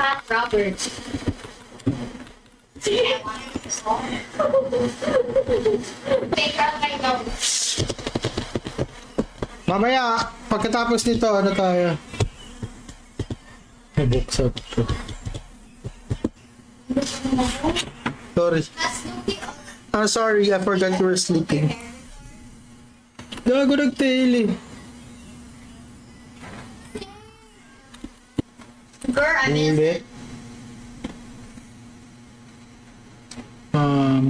Pat Roberts. Mamaya, pagkatapos nito, ano tayo? Nabuksan ko. Sorry. I'm sorry, I forgot you were sleeping. Gago nag-tail eh. Girl, I mean, Moonlit.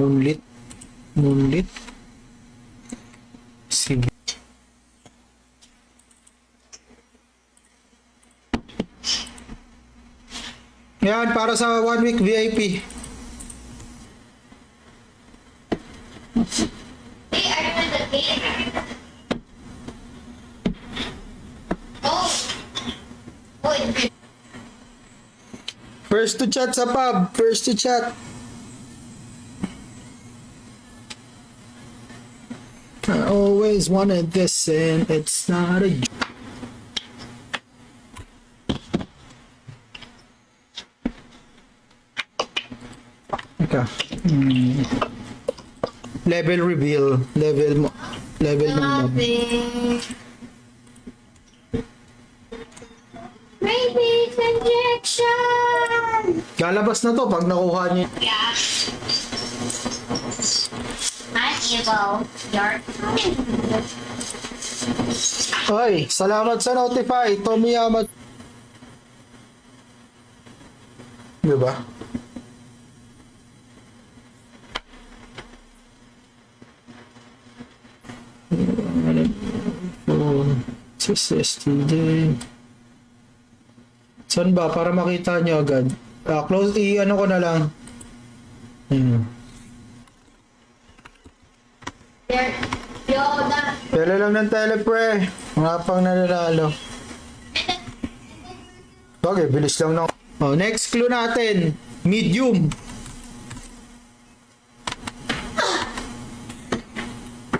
Moonlit. Moonlit. Sige. Yan, para sa 1 week VIP. hey, I remember the game. Oh. Oh, it's First to chat sa pub. First to chat. I always wanted this and it's not a Teka. Level reveal. Level mo. Level ng nothing. Maybe it's injection. Lalabas na to pag nakuha niya. Yeah. I'm evil. You're Ay, salamat sa notify. Tomiyama. Diba? SSTJ. Saan ba? Para makita nyo agad. Close, ano ko na lang. there. Yo, that. Tele lang ng telepre. Mga pang nanalo. Okay, bilis lang ng... Oh, next clue natin. Medium.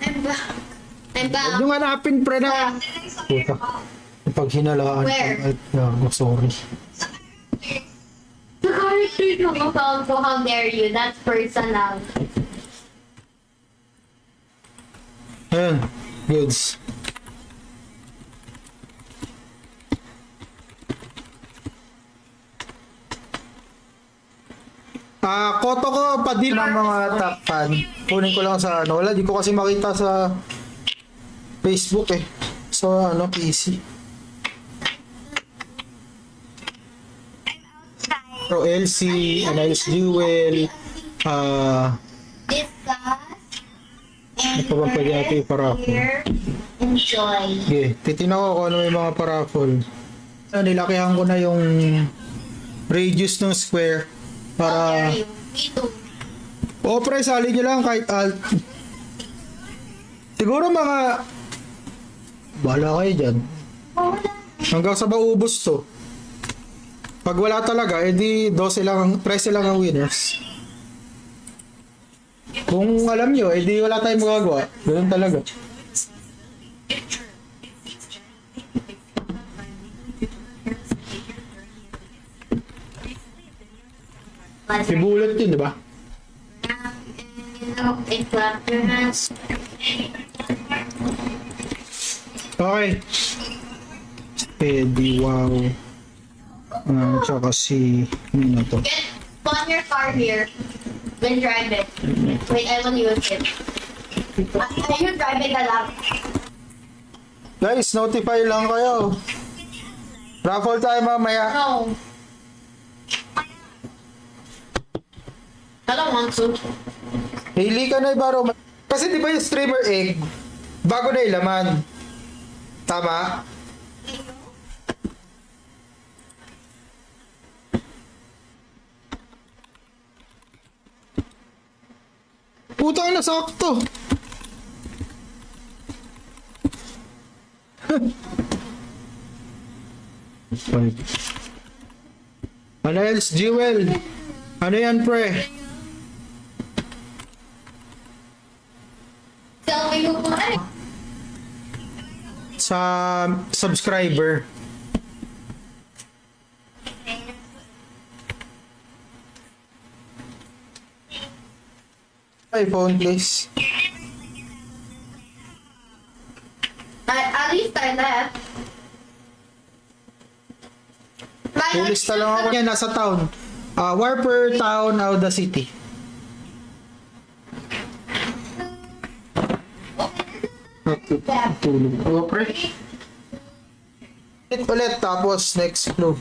I'm back. I'm back. Huwag nyo hanapin pre na. Puta. Pag hinalaan. Where? Sorry. The character no so how dare you? That's personal. Ayan. Goods. Koto ko pa din ng mga top fan. Kunin ko lang sa ano. Wala, di ko kasi makita sa Facebook eh. So, PC. Pro LC, Analyze Duel, Discuss. ano pa bang pwede natin iparapol? Here. Enjoy. Okay, titignan ko kung ano yung mga parapol. Nilakihan ko na yung radius ng square How dare para... you? Me too. O pre, sali nyo lang kahit alt. Siguro mga... Bahala kayo dyan. Oh, wala. Hanggang sa maubos to. Pag wala talaga, edi 12 lang, 13 lang ang winners. Kung alam nyo, edi wala tayong magagawa. Ganun talaga. Si Bullet yun, di ba? It clapped your hands. Okay. Steady, wow. Tsaka si... Ano na to? Get spawn your car here. Then drive it. Wait, I will use it. Are you driving a lot? Guys, notify lang kayo. Raffle tayo mamaya. No. I don't want to. Hili ka na ibaro. Kasi di ba yung streamer egg, bago na ilaman. Tama? Putang na sakto. Ano else, Jewel? Ano yan, pre? Tell me who won. Sa subscriber. My phone, please. At least I left. Lilista lang ako. Yan, nasa town. Warper Town, Auda City. Tulog ko, pre. Ulit, tapos next clue.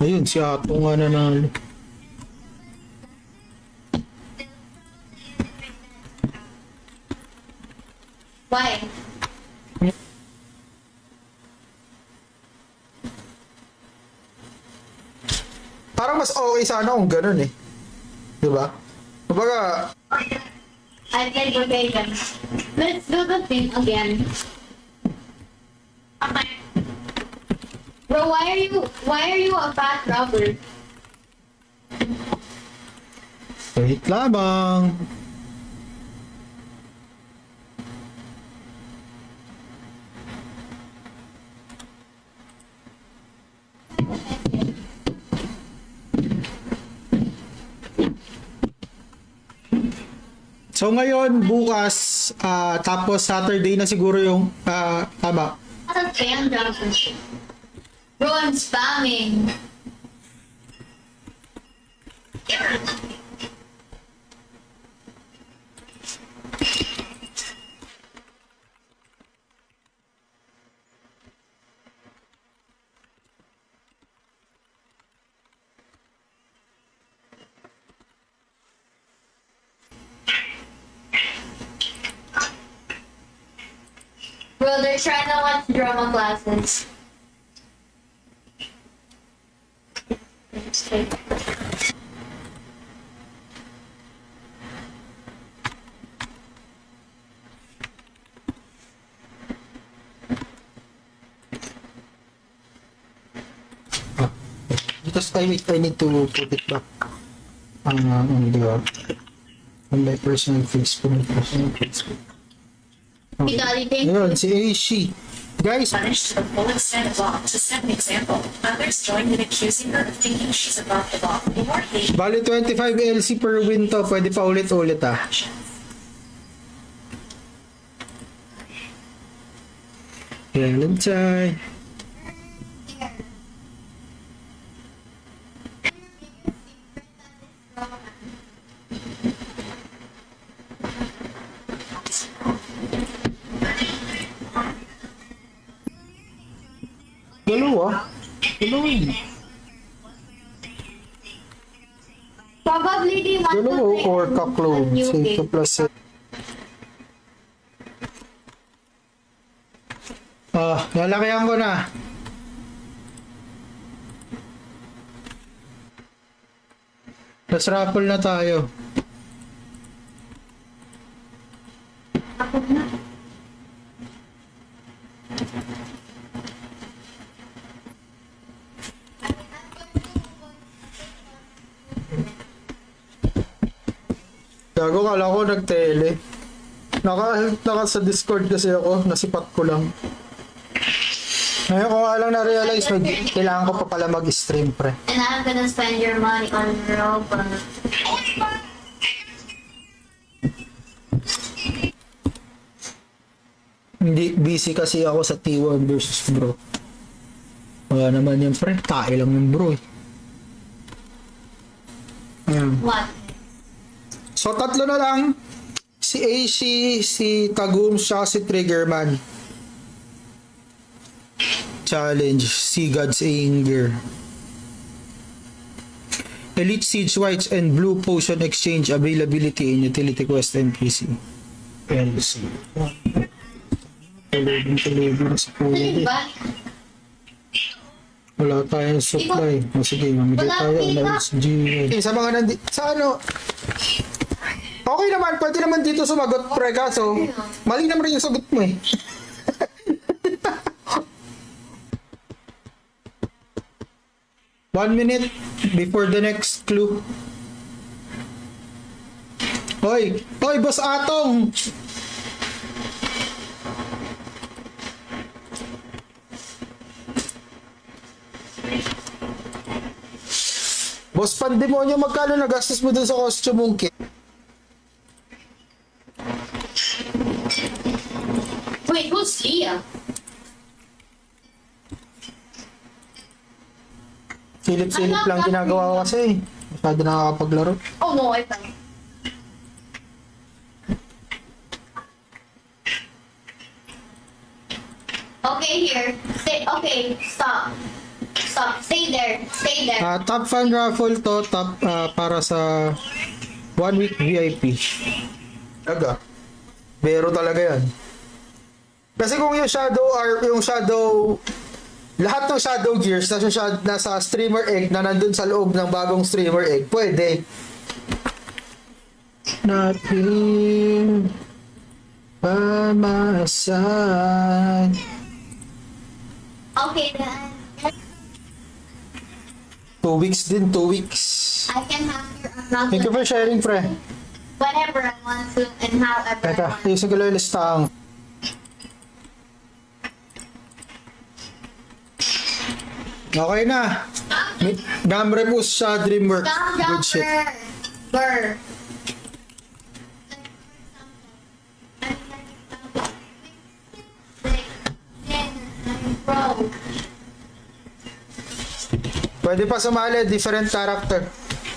Ayun, si Ato nga nanalo. Why? Parang mas okay sana kung ganun eh. Diba? Kumbaga, I played verbatim. Let's do the thing again. Okay. Bro, why are you a fat robber? wait lamang. So ngayon, bukas, tapos Saturday na siguro yung, tama. That's a spam job. Bro, I'm spamming. Bro, they're trying to watch drama classes. Because I need to put it back on my personal Facebook. Equality. Ayun, si Aishi. Guys, Punished to the full extent of law. To set an example, others joined in accusing her of thinking she's above the law or hate bali 25 LC per win to. Pwede pa ulit-ulit ah. action. Valentine. Dalawa? Dalawa yun. Probably they want Dalawa to or play ka-clone. a new Say game. 2 plus 7. Nalakihan ko na. Let's raffle na tayo. Gago, kala ko nag-tele. Naka sa Discord kasi ako, nasipat ko lang. Ngayon ko nga lang na-realize, kailangan ko pa pala mag-stream, pre. And I'm gonna spend your money on Robux. Hindi, busy kasi ako sa T1 versus bro. Wala naman yung pre, tae lang yung bro eh. Ayan. What? So tatlo na lang. Si Aishi, si Tagum, siya si Triggerman. Challenge, si God's Anger. Elite Siege Whites and Blue Potion Exchange availability in Utility Quest NPC. LC. Tulogin na sa Ano pulad eh. ba? Wala tayong supply. O sige, mamigay Wala tayo. kita. Ano, sa GL. Sa mga sa ano, okay naman, pwede naman dito sumagot, pre, kaso, mali naman rin yung sagot mo eh. One minute before the next clue. Hoy! Hoy, Boss Atong! Boss Pandemonyo, magkano nagastos mo dun sa costume mong kit? Wait, who's Leah? Silip-silip lang ginagawa ko kasi. Masyado nakakapaglaro. Oh no, I fell. Okay, here. Stay. Okay, stop. Stop. Stay there. Stay there. Top fan raffle to, para sa 1 week VIP. Talaga. Bero talaga yan. Kasi kung yung lahat ng Shadow Gears nasa streamer egg na nandun sa loob ng bagong streamer egg, pwede. Nothing by my side. Okay, then 2 weeks din, 2 weeks. I can have your amount Thank you for sharing, pre. whenever I want to and however I Teka, want. ayusin ko lang yung listahan. Okay na. Namre po sa DreamWorks. Stop, Good shit. Burr. Bro. Pwede pa sumali, different character.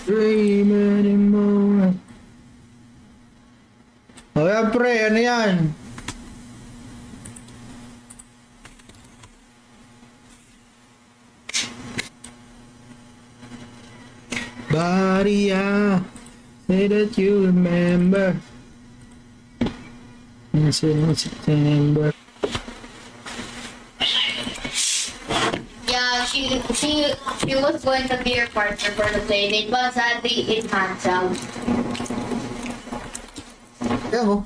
Dream anymore. O yan, pre, ano yan? Baria, say that you remember. It's in September. Yeah, she was going to be your partner for the play date, but sadly it canceled. Yan mo.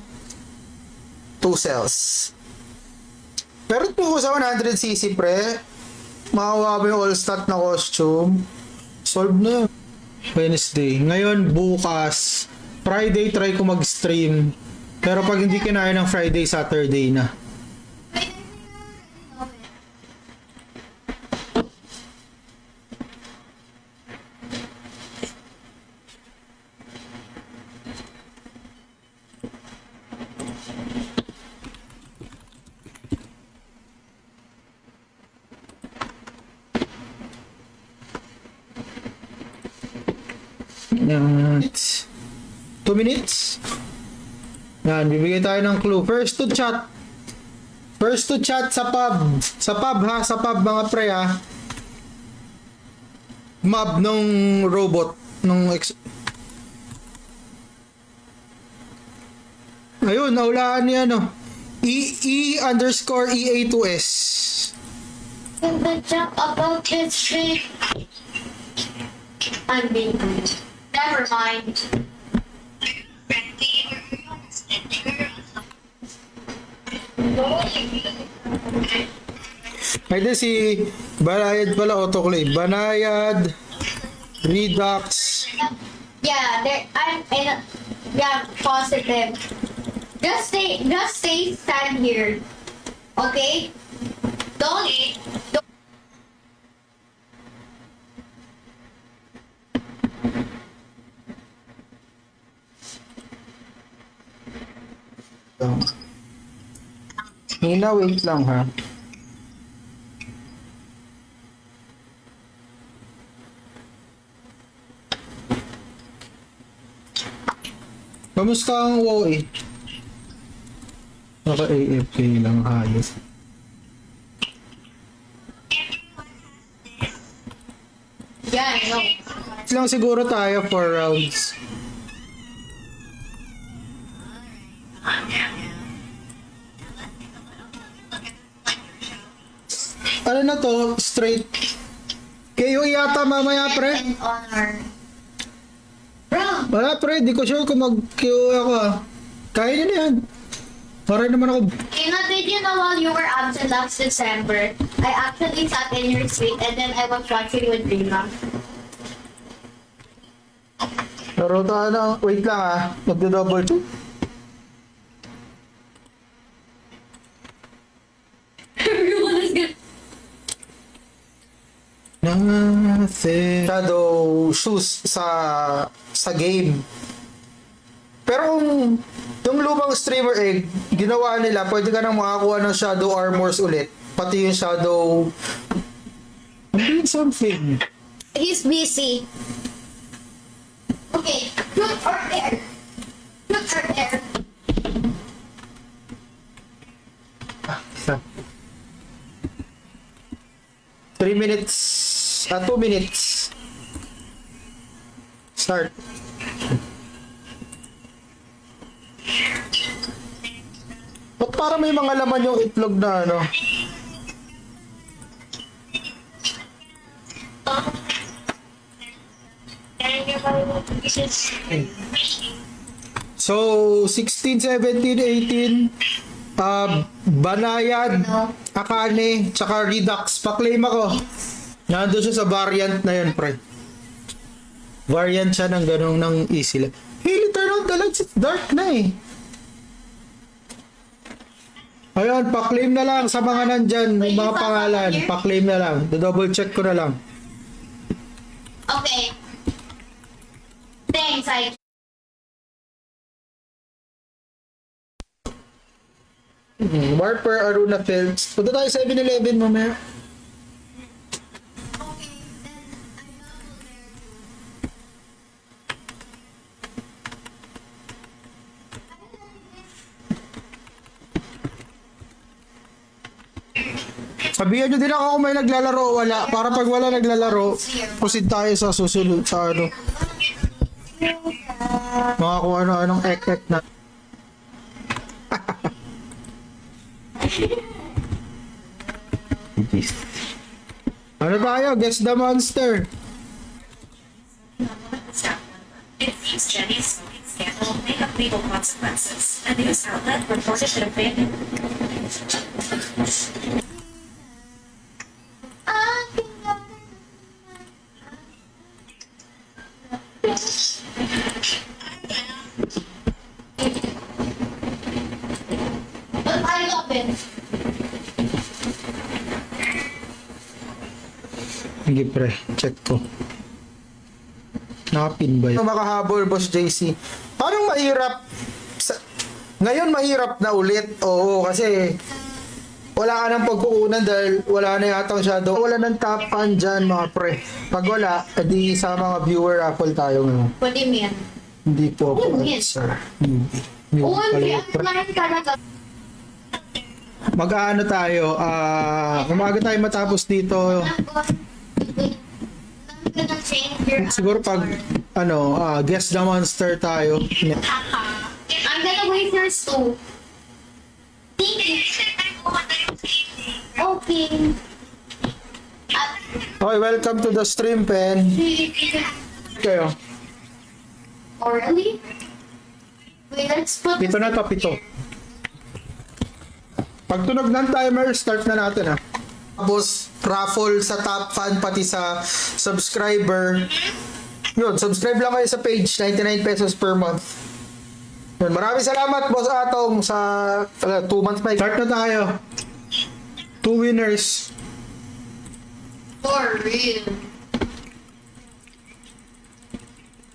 2 cells. Pero kung sa 100cc pre, makakuha mo yung all-stat na costume. Solve na yun. Wednesday. Ngayon, bukas, Friday, try ko mag-stream. Pero pag hindi kinaya ng Friday, Saturday na. Yan. 2 minutes. Yan, bibigay tayo ng clue. First to chat. First to chat sa pub. Sa pub ha, sa pub mga pre ha. Mob nung robot. Ayun, naulaan niya ano. E_EA2S. In the jump about this shit. I'm being never mind. Ay di si Banayad pala autoclave. Banayad Redux. Yeah, yeah, positive. Just stay stand here. Okay? Don't Nina, wait lang ha. Kamusta ang WoE? Naka-AFK lang hayos. Yeah, I know. Lang siguro tayo 4 rounds. Ano na to? Straight. Kayo yata mamaya pre? And honor. Bro, Wala pre, di ko sure kung mag-QA ako ah. Kaya nyo na yan. Para naman ako. did you know while you were absent last December, I actually sat in your suite and then I was watching with Dina. Laro tayo ng, wait lang ah. Magdo-double check. Everyone is good. nothing. Shadow shoes sa game. Pero kung yung lumang streamer egg, ginawa nila, pwede ka nang makakuha ng shadow armors ulit. Pati yung shadow... I'm doing something. He's busy. Okay, truth or dare? Truth or dare? 3 minutes. 2 minutes. Start. Ba't para may mga laman yung itlog na ano? So, 16, 17, 18, Banayad, Akane, tsaka Redux. Pa-claim ako. Nandun siya sa variant na yun, pre. Variant siya ng ganong ng easy lang. Hey, turn on the lights. It's dark na eh. Ayun, pa-claim na lang sa mga nandyan, yung mga pangalan. Pa-claim na lang. Do-double check ko na lang. Okay. Thanks, I... Warper Aruna Fields. Punta tayo sa 7-Eleven mamaya. Sabihan nyo din ako kung may naglalaro o wala. Para pag wala naglalaro, proceed tayo sa susunod sa ano. Mga kung ano-anong ek-ek na. Ano tayo? Guess the monster. It seems Jenny's smoking scandal may have legal consequences. A news outlet reported that a family But I love it. Sige pre, check ko. Nakapin ba yun? Makahabol, Boss JC. Parang mahirap. Ngayon mahirap na ulit. Oo, kasi wala ka ng pagkukunan dahil wala na yatang shadow. Wala ng top fan dyan mga pre. Pag wala, edi sa mga viewer raffle tayo ngayon. Pwede mo yan. Hindi po ako, Yes. sir. Hindi. OMG, Hindi ang pre. lahat talaga. Mag-ano tayo, umaga tayo matapos dito. Siguro pag, guess the monster tayo. I'm gonna wait yours too. Okay. Okay, welcome to the stream, Pen. Kayo. Oh, really? Wait, let's put... Pito na to, pito. Pag tunog ng timer, start na natin, ha. Tapos, raffle sa top fan, pati sa subscriber. Yun, subscribe lang kayo sa page, 99 pesos per month. Yun, maraming salamat, Boss Atong, sa 2 months pa. Start na tayo. 2 winners. For real.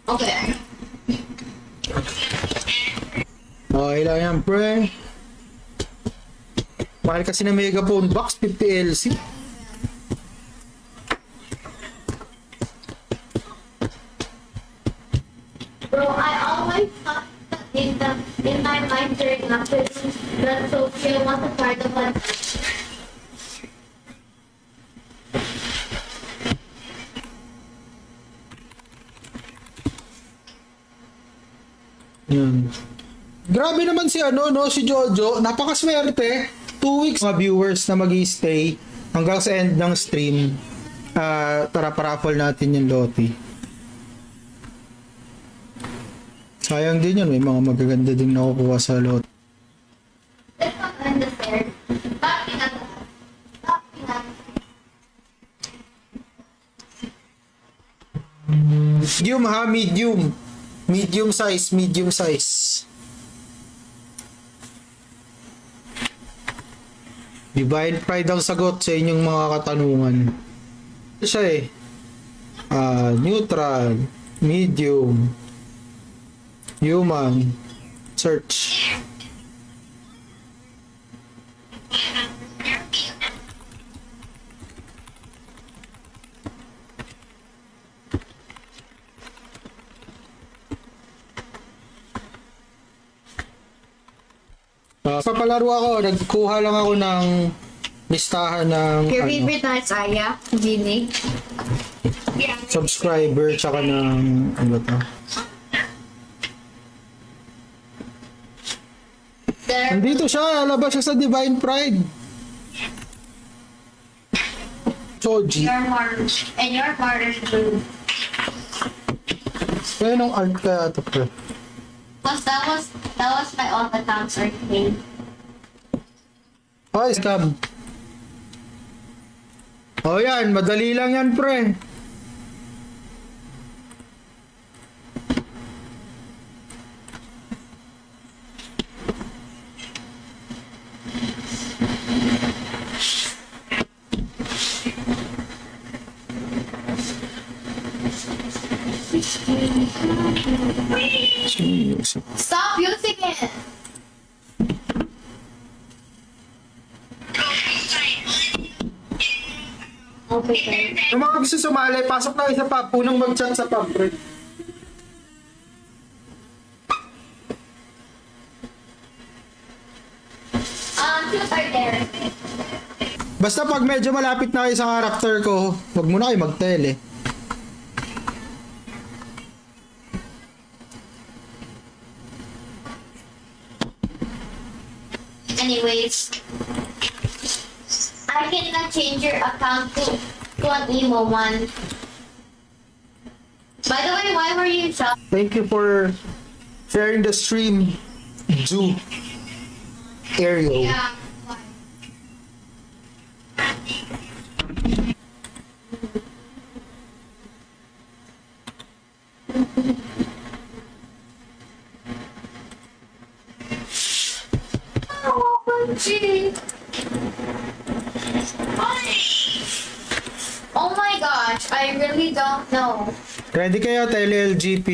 Okay. Okay lang yan, pre. Mahal kasi na Megaphone Box 50 LC. Bro, I always thought that in my mind during after that Sophia was a part of it. Yan. Grabe naman si si Jojo. Napakaswerte. 2 weeks mga viewers na mag-stay hanggang sa end ng stream. Tara, paraffle natin yung loti. Sayang din yun. May mga magaganda din nakukuha sa loti. Let's not end the stairs. Backing up. Backing up. Medium ha, medium. Medium size, medium size. Divine Pride ang sagot sa inyong mga katanungan. Siya eh. Neutral, medium, human, search. Papalaro ako, nagkuha lang ako ng listahan ng Your ano, favorite na is Aya, Gini. subscriber tsaka ng ano to. There, Nandito siya, labas siya sa Divine Pride. Choji. your Mars, and your Mars blue. Kaya nung art kaya ito pre. Plus, that was my old account's arcade. Ay, scam. Oh yan, madali lang yan pre. Stop using it! Okay, guys. Yung mga gusto sumali, pasok na isa pa, punong mag-chat sa pub pre. Shoes are there. Basta pag medyo malapit na kayo sa character ko, wag muna kayo mag-tele. Anyways, I cannot change your account to an emo one. By the way, why were you shocked? Thank you for sharing the stream, Zoo Ariel. Yeah. Oh my gosh, I really don't know. Ready kayo, tele-LGP.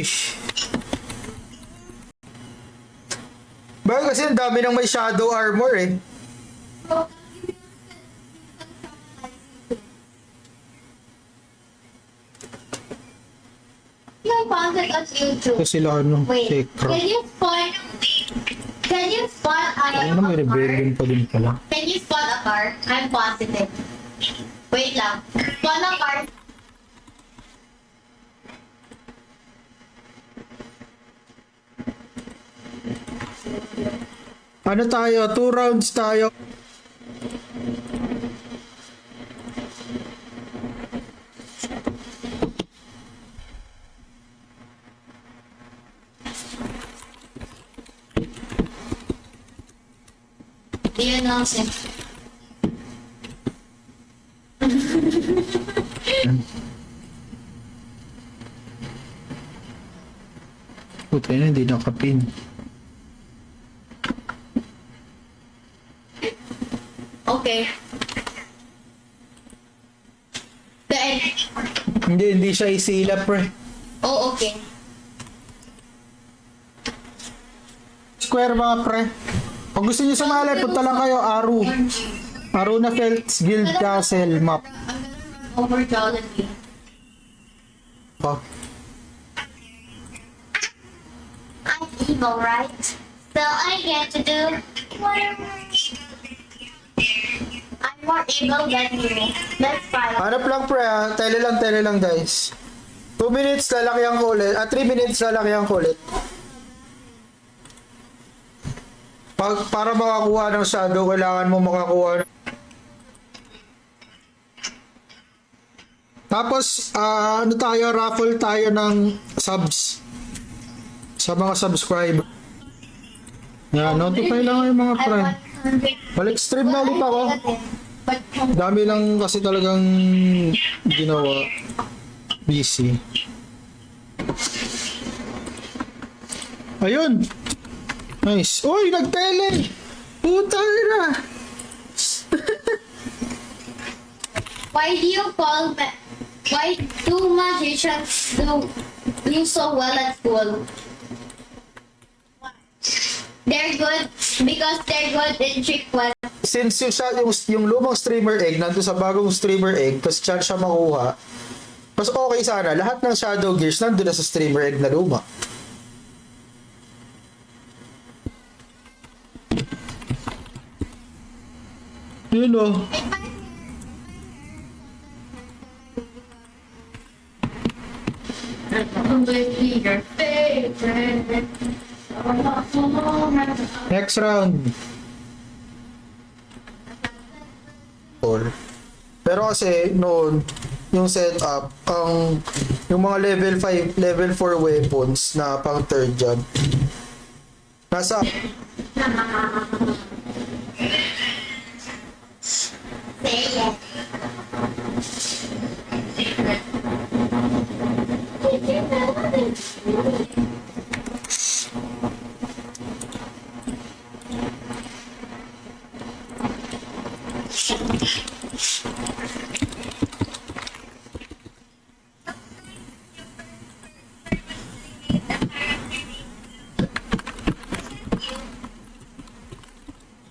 Bakit kasi ang dami nang may shadow armor eh. I found it on YouTube. Ito sila ano, Wait, Sekra. can you spot Ano may rebellion pa din pala. Can you spot a car? I'm positive. Wait lang. Spot a car. Ano tayo? 2 rounds tayo. Do you know him? Puta na, hindi nakapin. Okay. Then, Hindi siya isilap pre. oh, okay. Square mga pre. Kung gusto niyo sumali, punta lang kayo, Aru. Aruna Felts Guild Castle map. Over Jollibee. Oh. I'm evil, right? So I get to do whatever. I'm more evil than you. Let's fight. Hanap lang pre ha. Tele lang guys. 2 minutes lalaki ang ulit. 3 minutes lalaki ang ulit. Para makakuha ng shadow, kailangan mo makakuha. Tapos, ano tayo, raffle tayo ng subs. Sa mga subscriber. Yan, notify lang yung mga pre. Balik stream na ulit ako. Dami lang kasi talagang ginawa. Busy. Ayun. Nice. Uy, nagtele! Puta na! Why do you call me? Why do magicians do so well at school? They're good because they're good in trick quests. Since yung lumang streamer egg nandun sa bagong streamer egg, tapos chance siya makuha, mas okay sana. Lahat ng Shadow Gears nandun na sa streamer egg na luma. Yun o. Completely your favorite. Next round. Pero kasi noon, yung setup, yung mga level 5, level 4 weapons na pang third job, nasa Say it.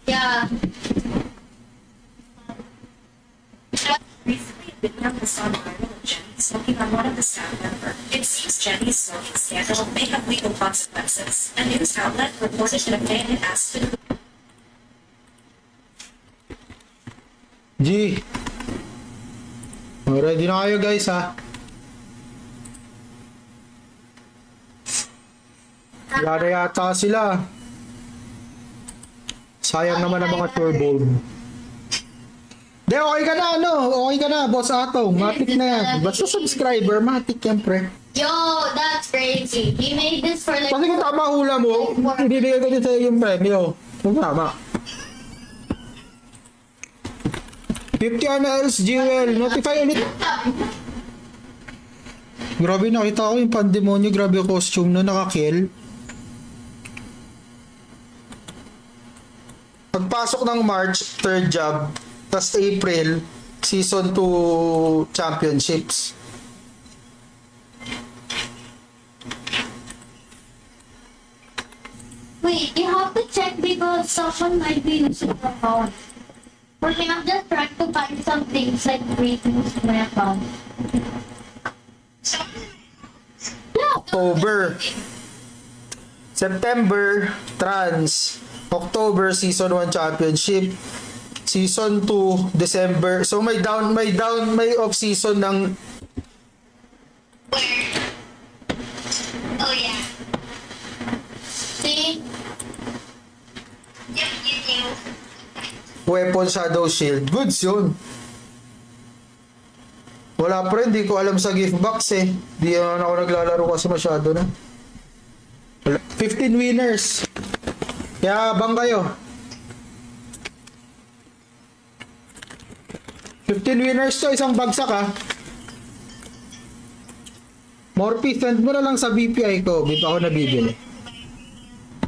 Yeah. Recently, a video was on viral of Jenny smoking on one of the staff member. It seems Jenny's smoking scandal may have legal consequences. A news outlet reported that a fan had asked for the G. Ready na kayo guys ha. Wala na yata sila. Sayang naman ang mga turbo. De, okay ka na, ano? Okay ka na, Boss Atong. Matik na yan. Basta subscriber, matik yan, pre. Yo, that's crazy. He made this for like. Kasi kung tama hula mo, ibibigay ko din sa'yo yung premyo. Kung tama. 50 NLs, Jewel. Notify ulit. Grabe, nakita ko yung pandemonyo. Grabe yung costume na nakakill. Pagpasok ng March, third job. Tas April, Season 2 Championships. Wait, you have to check because someone might be using your phone. For me, I'm just trying to find some things like ratings to my account. Yeah. October. September, Trans. October, Season 1 Championship. Season 2, December. So may off season ng Oh yeah. See? Yep, you knew. Weapon Shadow Shield. Goods yun. Wala pa rin, di ko alam sa gift box eh. Di naman ako naglalaro kasi masyado na. 15 winners. Kaya abang kayo. 15 winners to, isang bagsak ha. Morphe, send mo na lang sa BPI ko. Di pa ako nabibili.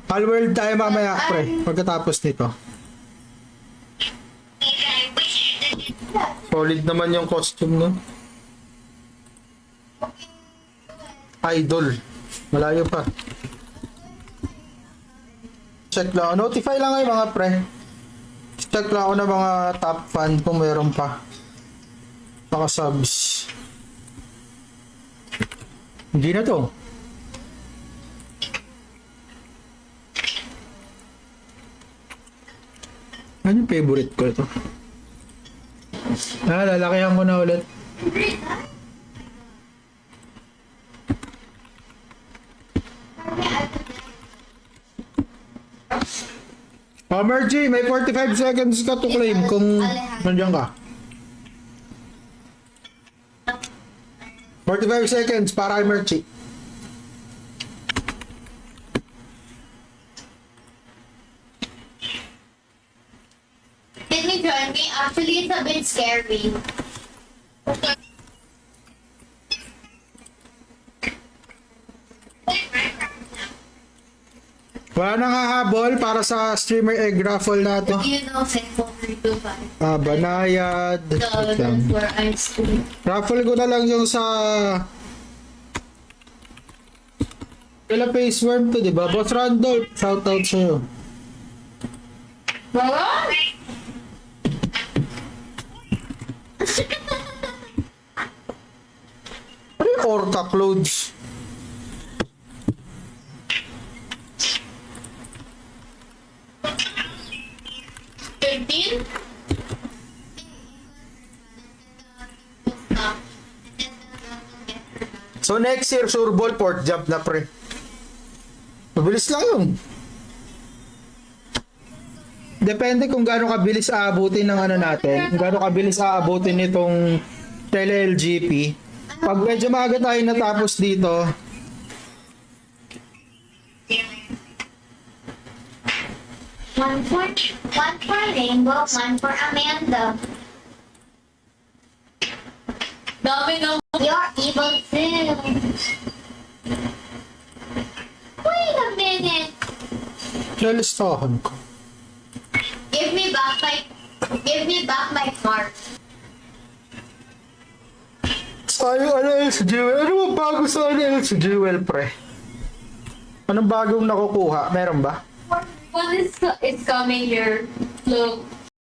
Palworld tayo mamaya, pre. Pagkatapos nito. Solid naman yung costume, no? Idol. Malayo pa. Check lang. Notify lang kayo mga pre. Check lang ako ng mga top fan kung meron pa. Saka subs. Hindi na to. Ano yung favorite ko ito? Lalakihan ko na ulit. Mergy, may 45 seconds ka to claim kung nandiyan ka. 45 seconds para kay Mergy. Can you join me? Actually, it's a bit scary. Wala nang hahabol para sa streamer egg raffle natin. You know, sample 3 to 5. Banayad. Wait lang. That's where I'm school. Raffle ko na lang yung sa... Kila face worm to, di ba? Boss Randolph, shoutout sa'yo. Baba? Ano yung Orca clothes? $13? So next year, sure ball, port jump na pre. Mabilis lang yun. Depende kung gaano kabilis aabutin ng ano natin. Kung gaano kabilis aabutin nitong tele-LGP. Pag medyo maaga tayo natapos dito, One for Rainbow, one for Amanda. Dami ng... Your evil self. Wait a minute. lalistahan ko. Give me back my card. Sayang ano si Jewel? Ano ba bago sa ano si Jewel, pre? Anong bagong nakukuha? Meron ba? What is it's coming here? Look.